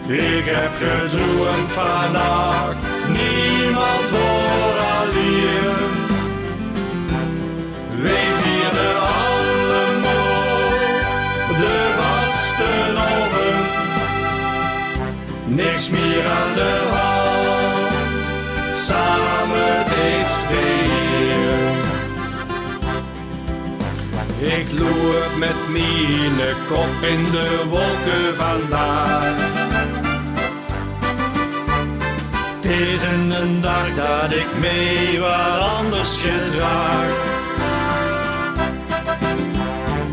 Ik heb gedroomd vannacht, niemand hoort alleen. Wij vierden allemaal de vastenavond, niks meer aan de hand, samen dichtbij. Ik loop met mijn kop in de wolken vandaag. Het is een dag dat ik mee wat anders gedraag.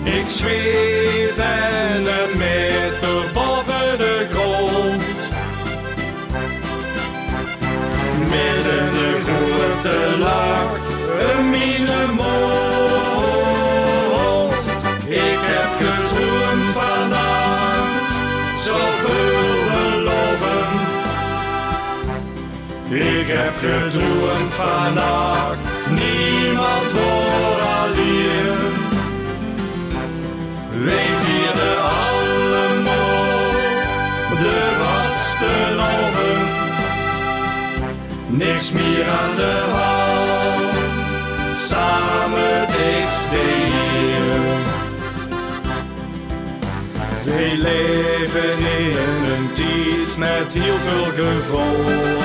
Ik zweef en een meter boven de grond. Midden de grote lach, een minemond. Ik heb gedroomd vannacht, zoveel beloven. Ik heb gedroomd vannacht, niemand hoort alleen. Wij vierden allemaal de vastenavond, niks meer aan de hand, samen dichtbij. Wij leven in een tijd met heel veel gevoel.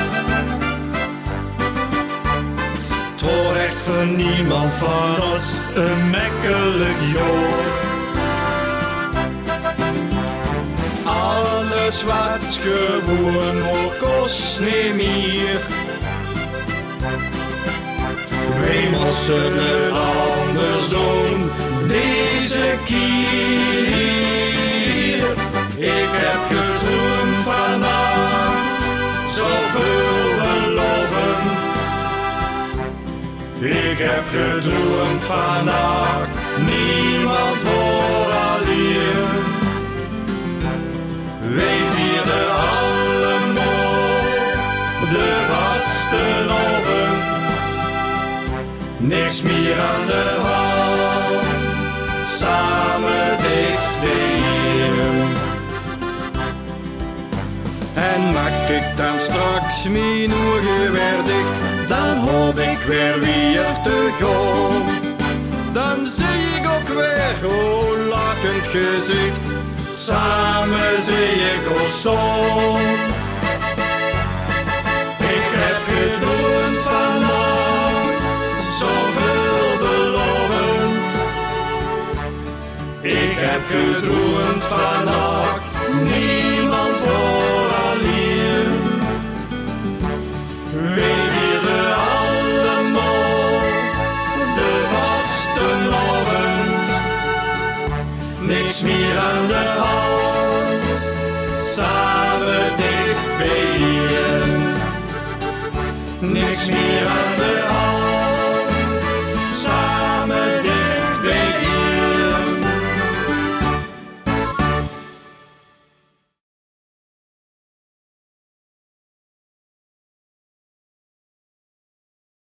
Het echt voor niemand van ons een makkelijk jaar. Alles wat gewoon wordt kost niet meer. Wij moesten het anders doen deze keer. Ik heb gedroomd vannacht, zoveel beloven. Ik heb gedroomd vannacht, niemand hoort alleen. Wij vierden allemaal de vastenavond, niks meer aan de hand, samen dichtbij. En maak ik dan straks mijn ogen weer dicht, dan hoop ik weer te gaan. Dan zie ik ook weer een lachend gezicht, samen zie ik ons staan. Ik heb gedroomd vannacht, zoveel belovend. Ik heb gedroomd vannacht, niemand hoort alleen. Wij vierden allemaal de vastenavond, niks meer aan de hand, samen dichtbij. Niks meer aan